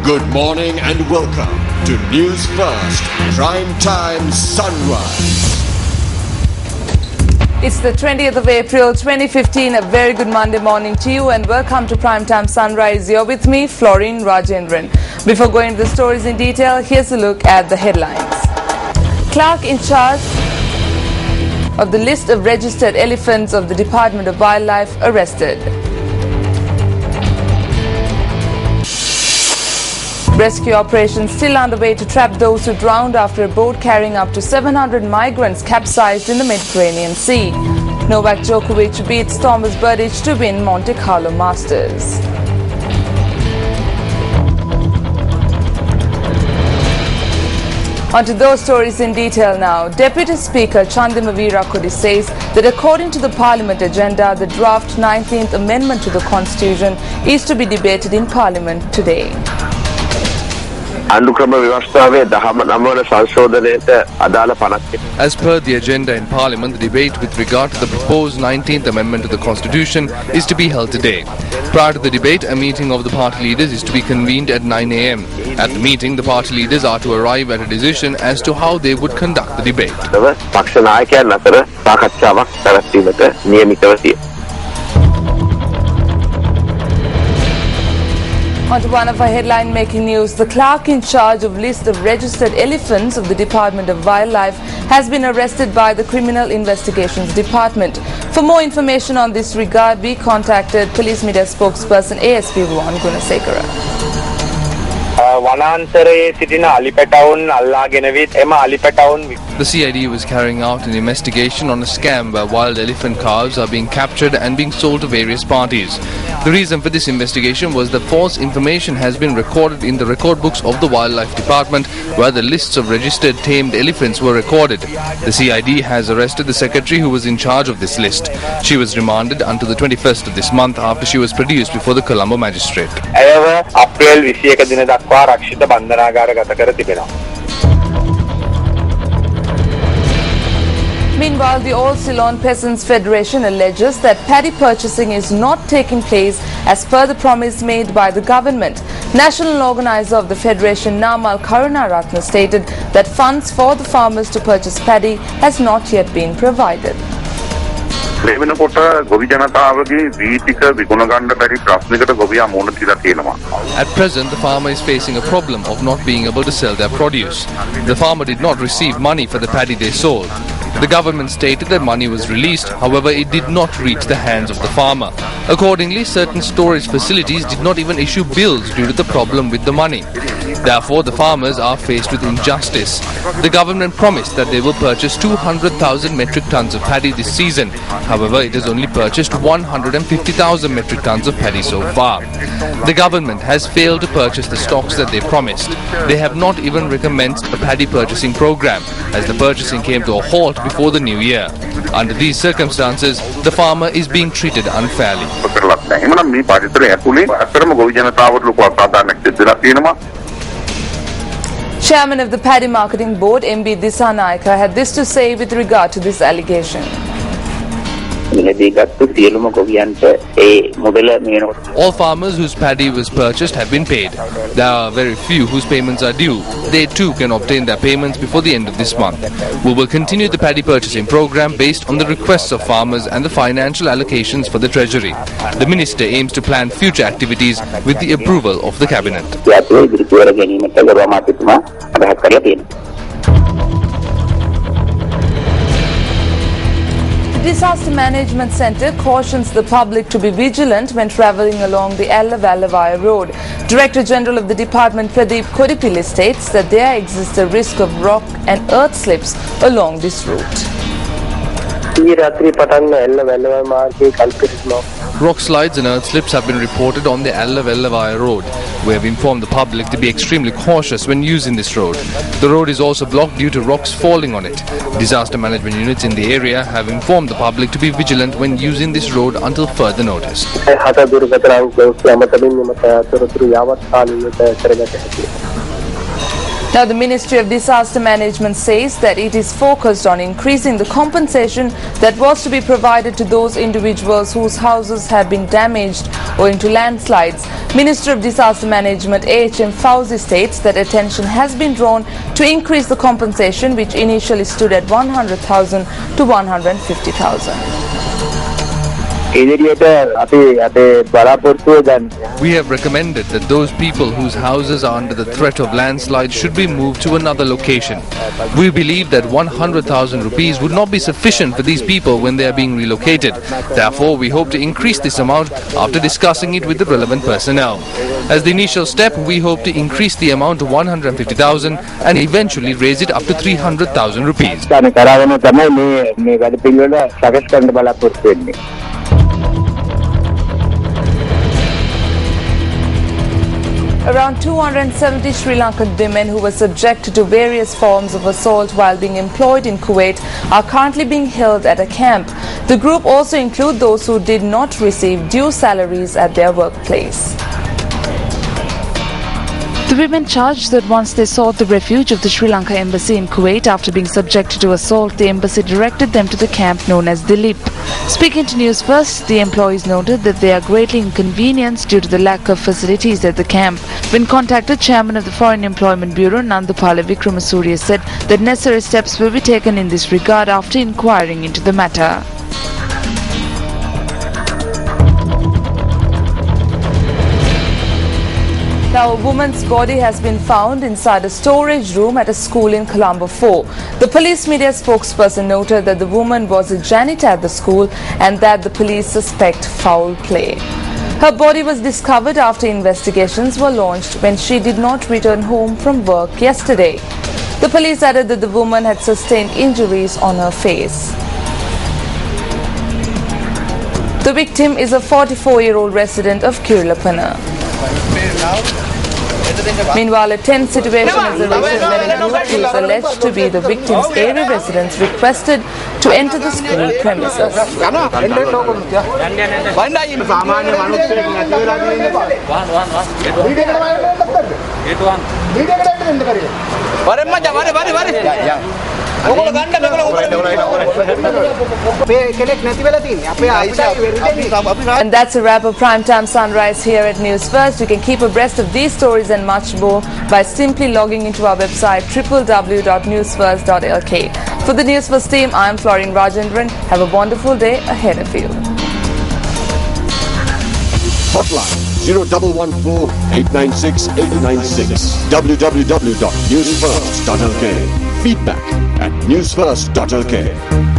Good morning and welcome to News First, Prime Time Sunrise. It's the 20th of April 2015, a very good Monday morning to you and welcome to Primetime Sunrise. You're with me, Florine Rajendran. Before going to the stories in detail, here's a look at the headlines. Clerk in charge of the list of registered elephants of the Department of Wildlife arrested. Rescue operation still underway to trap those who drowned after a boat carrying up to 700 migrants capsized in the Mediterranean Sea. Novak Djokovic beats Thomas Berdych to win Monte Carlo Masters. On to those stories in detail now. Deputy Speaker Chandima Veerakudi says that according to the Parliament agenda, the draft 19th Amendment to the Constitution is to be debated in Parliament today. As per the agenda in Parliament, the debate with regard to the proposed 19th Amendment to the Constitution is to be held today. Prior to the debate, a meeting of the party leaders is to be convened at 9 a.m. At the meeting, the party leaders are to arrive at a decision as to how they would conduct the debate. On to one of our headline-making news. The clerk in charge of list of registered elephants of the Department of Wildlife has been arrested by the Criminal Investigations Department. For more information on this regard, we contacted Police Media spokesperson ASP Ruwan Gunasekara. The CID was carrying out an investigation on a scam where wild elephant calves are being captured and being sold to various parties. The reason for this investigation was that false information has been recorded in the record books of the Wildlife Department where the lists of registered tamed elephants were recorded. The CID has arrested the secretary who was in charge of this list. She was remanded until the 21st of this month after she was produced before the Colombo magistrate. Meanwhile, the All Ceylon Peasants Federation alleges that paddy purchasing is not taking place as per the promise made by the government. National organizer of the federation, Namal Karunaratne, stated that funds for the farmers to purchase paddy has not yet been provided. At present, the farmer is facing a problem of not being able to sell their produce. The farmer did not receive money for the paddy they sold. The government stated that money was released, however it did not reach the hands of the farmer. Accordingly, certain storage facilities did not even issue bills due to the problem with the money. Therefore, the farmers are faced with injustice. The government promised that they will purchase 200,000 metric tons of paddy this season. However, it has only purchased 150,000 metric tons of paddy so far. The government has failed to purchase the stocks that they promised. They have not even recommenced a paddy purchasing program, as the purchasing came to a halt before the new year. Under these circumstances, the farmer is being treated unfairly. Chairman of the Paddy Marketing Board, MB Dissanayaka, had this to say with regard to this allegation. All farmers whose paddy was purchased have been paid. There are very few whose payments are due. They too can obtain their payments before the end of this month. We will continue the paddy purchasing program based on the requests of farmers and the financial allocations for the treasury. The minister aims to plan future activities with the approval of the cabinet. The Disaster Management Centre cautions the public to be vigilant when travelling along the Alla-Vallavaya Road. Director General of the Department, Pradeep Kodipilli, states that there exists a risk of rock and earth slips along this route. Rock slides and earth slips have been reported on the Alla-Vallavaya Road. We have informed the public to be extremely cautious when using this road. The road is also blocked due to rocks falling on it. Disaster management units in the area have informed the public to be vigilant when using this road until further notice. Now, the Ministry of Disaster Management says that it is focused on increasing the compensation that was to be provided to those individuals whose houses have been damaged owing to landslides. Minister of Disaster Management AHM Fauzi states that attention has been drawn to increase the compensation, which initially stood at 100,000 to 150,000. We have recommended that those people whose houses are under the threat of landslide should be moved to another location. We believe that 100,000 rupees would not be sufficient for these people when they are being relocated. Therefore, we hope to increase this amount after discussing it with the relevant personnel. As the initial step, we hope to increase the amount to 150,000 and eventually raise it up to 300,000 rupees. Around 270 Sri Lankan women who were subjected to various forms of assault while being employed in Kuwait are currently being held at a camp. The group also includes those who did not receive due salaries at their workplace. The women charged that once they sought the refuge of the Sri Lanka Embassy in Kuwait after being subjected to assault, the embassy directed them to the camp known as Dilip. Speaking to News First, the employees noted that they are greatly inconvenienced due to the lack of facilities at the camp. When contacted, Chairman of the Foreign Employment Bureau, Nandupala Wickramasuriya, said that necessary steps will be taken in this regard after inquiring into the matter. Now, a woman's body has been found inside a storage room at a school in Colombo 4. The police media spokesperson noted that the woman was a janitor at the school and that the police suspect foul play. Her body was discovered after investigations were launched when she did not return home from work yesterday. The police added that the woman had sustained injuries on her face. The victim is a 44-year-old resident of Kirlapana. Meanwhile, a tense situation has arisen when a group who is alleged to be the victim's area residents requested to enter the school premises. And that's a wrap of Primetime Sunrise here at News First. You can keep abreast of these stories and much more by simply logging into our website www.newsfirst.lk. For the News First team, I am Florin Rajendran. Have a wonderful day ahead of you. Hotline 0114 896 896. www.newsfirst.lk. Feedback at newsfirst.lk.